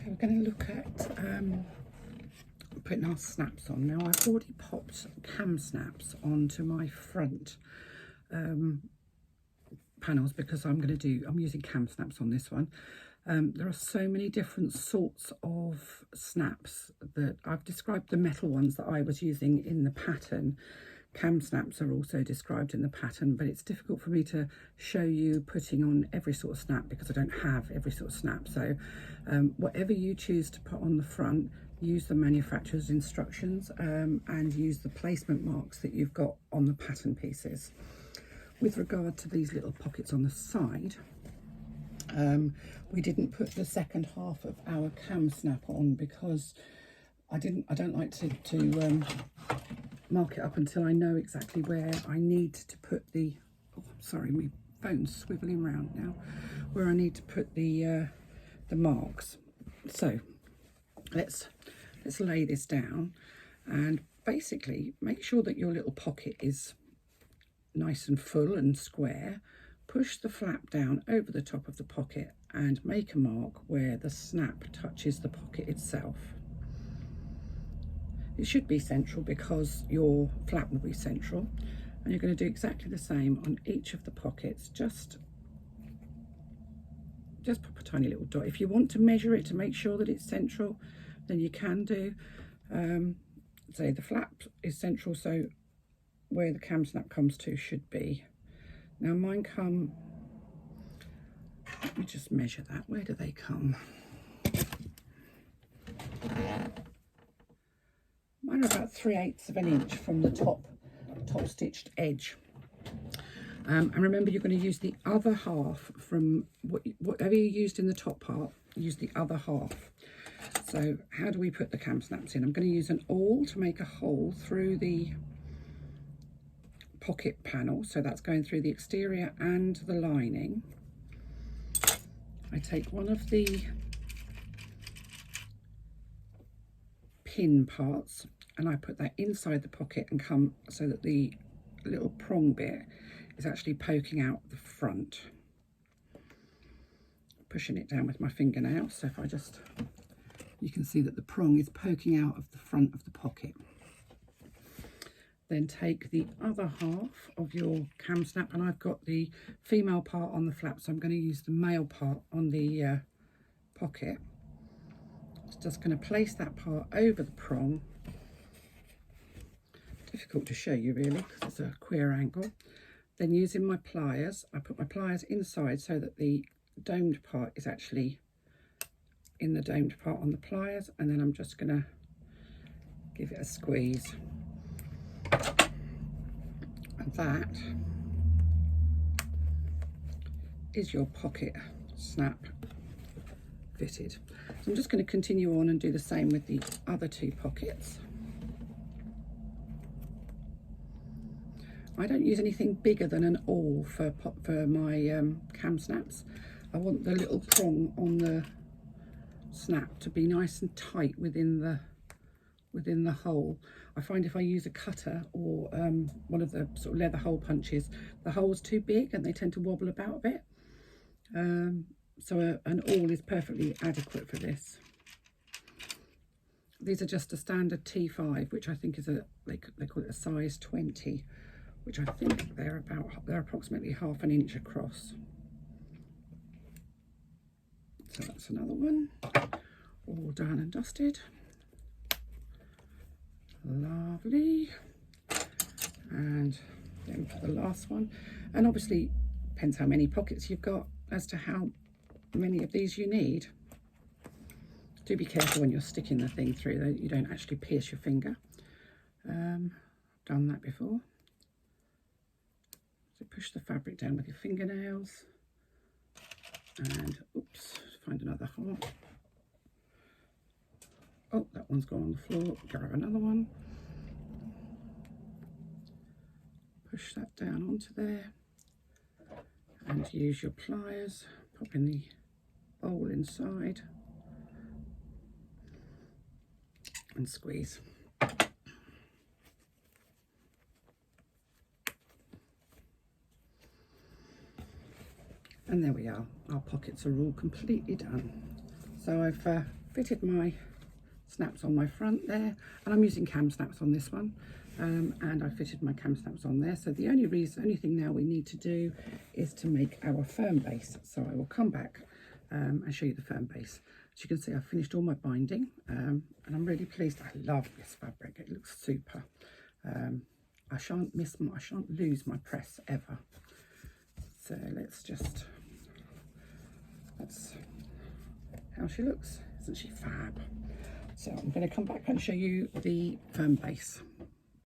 Okay, we're going to look at putting our snaps on. Now I've already popped cam snaps onto my front panels because I'm using cam snaps on this one. There are so many different sorts of snaps that I've described the metal ones that I was using in the pattern. Cam snaps are also described in the pattern, but it's difficult for me to show you putting on every sort of snap because I don't have every sort of snap. So whatever you choose to put on the front, use the manufacturer's instructions and use the placement marks that you've got on the pattern pieces. With regard to these little pockets on the side, we didn't put the second half of our cam snap on because I don't like to mark it up until I know exactly where I need to put the, oh, sorry, my phone's swiveling around now, where I need to put the marks. So let's lay this down and basically make sure that your little pocket is nice and full and square. Push the flap down over the top of the pocket and make a mark where the snap touches the pocket itself. It should be central because your flap will be central, and you're going to do exactly the same on each of the pockets. Just pop a tiny little dot. If you want to measure it to make sure that it's central, then you can do. Say the flap is central, so where the cam snap comes to should be. Now mine come, let me just measure that. Where do they come? Mine are about 3/8 of an inch from the top stitched edge. And remember, you're going to use the other half from whatever you used in the top part, use the other half. So how do we put the cam snaps in? I'm going to use an awl to make a hole through the pocket panel, so that's going through the exterior and the lining. I take one of the pin parts and I put that inside the pocket and come so that the little prong bit is actually poking out the front. Pushing it down with my fingernail, so if I just, you can see that the prong is poking out of the front of the pocket. Then take the other half of your cam snap, and I've got the female part on the flap, so I'm going to use the male part on the pocket. Just going to place that part over the prong. Difficult to show you really because it's a queer angle. Then using my pliers, I put my pliers inside so that the domed part is actually in the domed part on the pliers, and then I'm just going to give it a squeeze. And that is your pocket snap fitted. So I'm just going to continue on and do the same with the other two pockets. I don't use anything bigger than an awl for my cam snaps. I want the little prong on the snap to be nice and tight within the hole. I find if I use a cutter or one of the sort of leather hole punches, the hole's too big and they tend to wobble about a bit. So an awl is perfectly adequate for this. These are just a standard T5, which I think is they call it a size 20, which I think they're approximately half an inch across. So that's another one, all done and dusted. Lovely. And then for the last one, and obviously depends how many pockets you've got as to how many of these you need. Do be careful when you're sticking the thing through that you don't actually pierce your finger. Done that before. So push the fabric down with your fingernails and oops, find another heart. Oh, that one's gone on the floor. Grab another one. Push that down onto there and use your pliers. Pop in the bowl inside and squeeze. And there we are. Our pockets are all completely done. So I've fitted my snaps on my front there, and I'm using cam snaps on this one, and I fitted my cam snaps on there. So the only thing now we need to do is to make our firm base. So I will come back and show you the firm base. As you can see, I've finished all my binding, and I'm really pleased. I love this fabric, it looks super. I shan't lose my press ever. So that's how she looks. Isn't she fab? So I'm going to come back and show you the firm base.